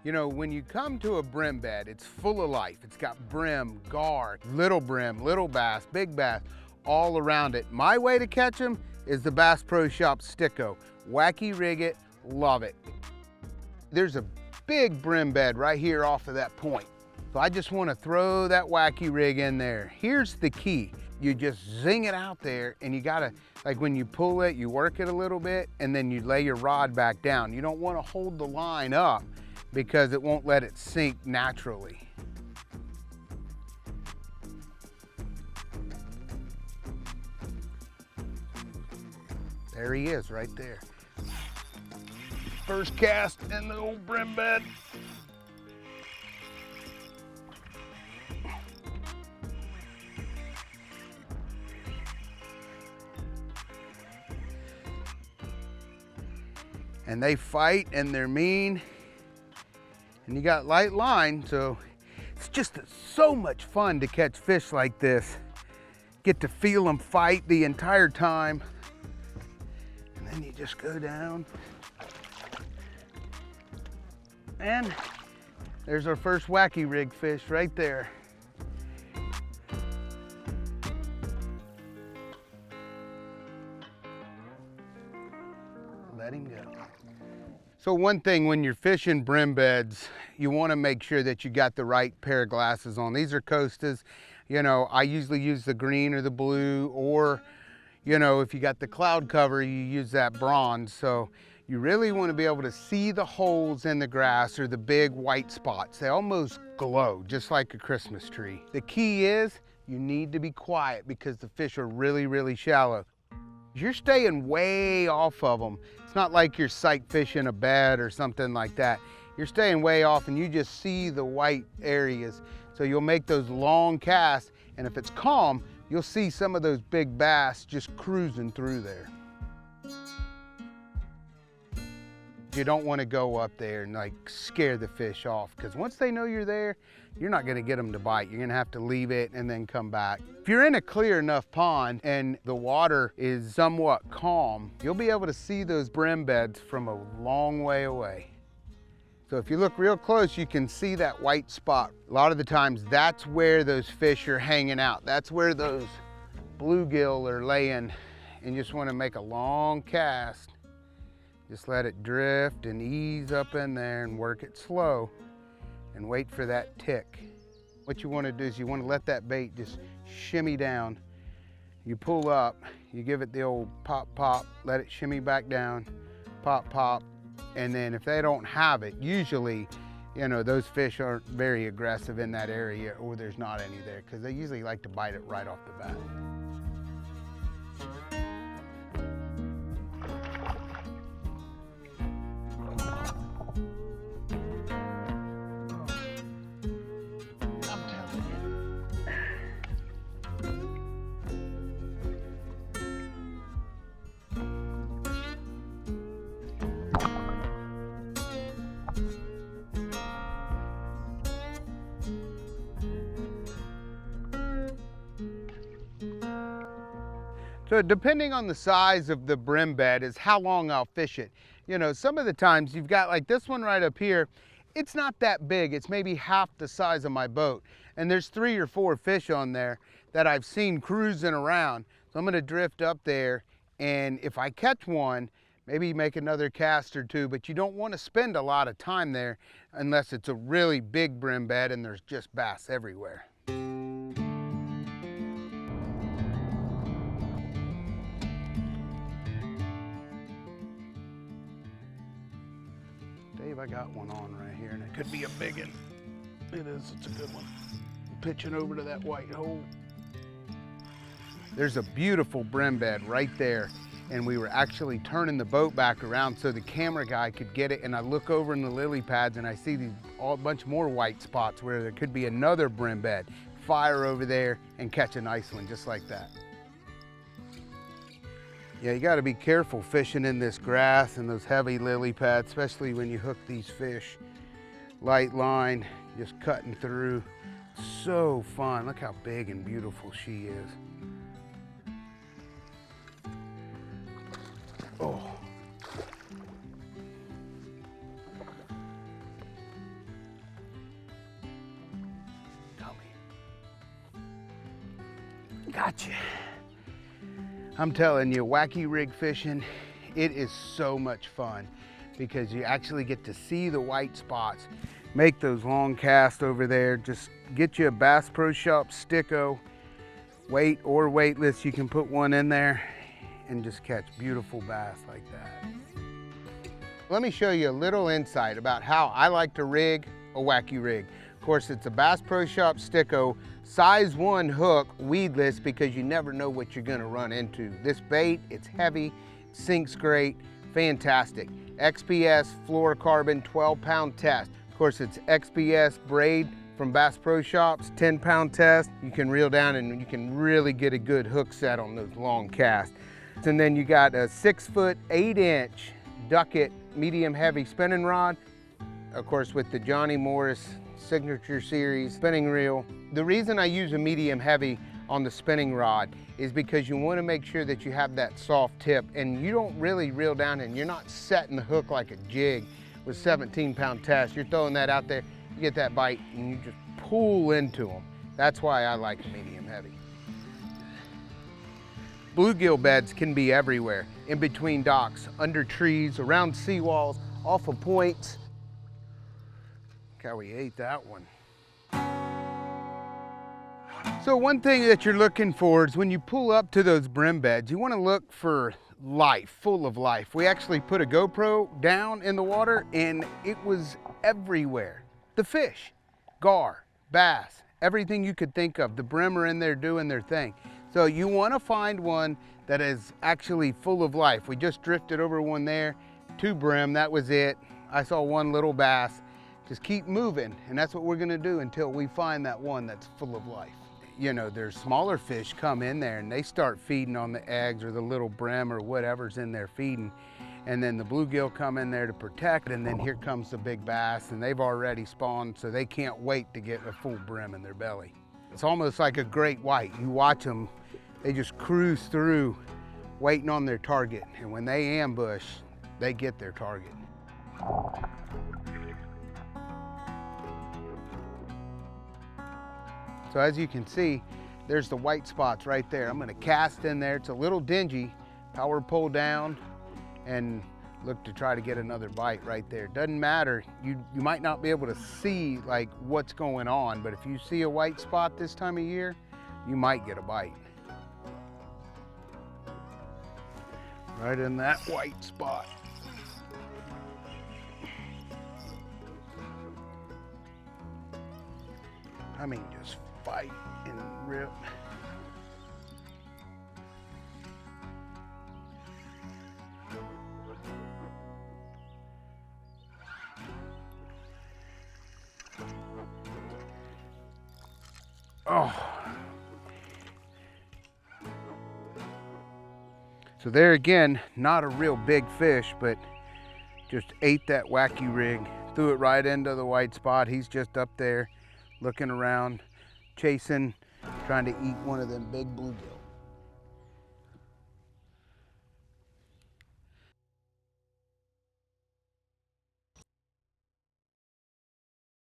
You know, when you come to a brim bed, it's full of life. It's got brim, gar, little bass, big bass, all around it. My way to catch them is the Bass Pro Shop Sticko. Wacky rig it, love it. There's a big brim bed right here off of that point. So I just want to throw that wacky rig in there. Here's the key. You just zing it out there, and you gotta, like when you pull it, you work it a little bit, and then you lay your rod back down. You don't want to hold the line up because it won't let it sink naturally. There he is right there. First cast in the old brim bed. And they fight and they're mean. And you got light line, so it's just so much fun to catch fish like this. Get to feel them fight the entire time. And then you just go down. And there's our first wacky rig fish right there. Let him go. So one thing when you're fishing brim beds, you want to make sure that you got the right pair of glasses on. These are Costas. You know, I usually use the green or the blue, or, you know, if you got the cloud cover, you use that bronze. So you really want to be able to see the holes in the grass or the big white spots. They almost glow, just like a Christmas tree. The key is you need to be quiet because the fish are really, really shallow. You're staying way off of them. It's not like you're sight fishing a bed or something like that. You're staying way off and you just see the white areas. So you'll make those long casts, and if it's calm, you'll see some of those big bass just cruising through there. You don't want to go up there and like scare the fish off, because once they know you're there, you're not going to get them to bite. You're going to have to leave it and then come back. If you're in a clear enough pond and the water is somewhat calm, you'll be able to see those brim beds from a long way away. So if you look real close, you can see that white spot. A lot of the times that's where those fish are hanging out. That's where those bluegill are laying, and you just want to make a long cast. Just let it drift and ease up in there and work it slow and wait for that tick. What you want to do is you want to let that bait just shimmy down. You pull up, you give it the old pop, pop, let it shimmy back down, pop, pop. And then if they don't have it, usually, you know, those fish aren't very aggressive in that area, or there's not any there, because they usually like to bite it right off the bat. So depending on the size of the brim bed is how long I'll fish it. You know, some of the times you've got like this one right up here, it's not that big. It's maybe half the size of my boat. And there's 3 or 4 fish on there that I've seen cruising around. So I'm gonna drift up there, and if I catch one, maybe make another cast or 2, but you don't wanna spend a lot of time there unless it's a really big brim bed and there's just bass everywhere. Dave, I got one on right here, and it could be a big one. It is, it's a good one. Pitching over to that white hole. There's a beautiful brim bed right there, and we were actually turning the boat back around so the camera guy could get it, and I look over in the lily pads and I see these a bunch more white spots where there could be another brim bed. Fire over there and catch a nice one just like that. Yeah, you got to be careful fishing in this grass and those heavy lily pads, especially when you hook these fish. Light line, just cutting through. So fun. Look how big and beautiful she is. Oh. Gotcha. I'm telling you, wacky rig fishing, it is so much fun because you actually get to see the white spots, make those long casts over there. Just get you a Bass Pro Shop Sticko, weight or weightless, you can put one in there and just catch beautiful bass like that. Let me show you a little insight about how I like to rig a wacky rig. Of course, it's a Bass Pro Shop Sticko, size 1 hook, weedless, because you never know what you're gonna run into. This bait, it's heavy, sinks great, fantastic. XPS fluorocarbon 12-pound test. Of course, it's XPS braid from Bass Pro Shops, 10-pound test. You can reel down and you can really get a good hook set on those long casts. And then you got a 6-foot 8-inch Ducket medium heavy spinning rod. Of course, with the Johnny Morris Signature Series spinning reel. The reason I use a medium heavy on the spinning rod is because you want to make sure that you have that soft tip and you don't really reel down and you're not setting the hook like a jig with 17-pound test. You're throwing that out there, you get that bite and you just pull into them. That's why I like a medium heavy. Bluegill beds can be everywhere, in between docks, under trees, around seawalls, off of points. Look how we ate that one. So one thing that you're looking for is when you pull up to those brim beds, you want to look for life, full of life. We actually put a GoPro down in the water and it was everywhere. The fish, gar, bass, everything you could think of. The brim are in there doing their thing. So you want to find one that is actually full of life. We just drifted over one there, 2 brim, that was it. I saw 1 little bass. Just keep moving, and that's what we're gonna do until we find that one that's full of life. You know, there's smaller fish come in there and they start feeding on the eggs or the little brim or whatever's in there feeding. And then the bluegill come in there to protect, and then here comes the big bass, and they've already spawned, so they can't wait to get a full brim in their belly. It's almost like a great white. You watch them, they just cruise through waiting on their target. And when they ambush, they get their target. So as you can see, there's the white spots right there. I'm gonna cast in there. It's a little dingy, power pull down, and look to try to get another bite right there. Doesn't matter, you might not be able to see like what's going on, but if you see a white spot this time of year, you might get a bite. Right in that white spot. I mean, just fight and rip. Oh. So there again, not a real big fish, but just ate that wacky rig, threw it right into the white spot. He's just up there looking around, chasing, trying to eat one of them big bluegills.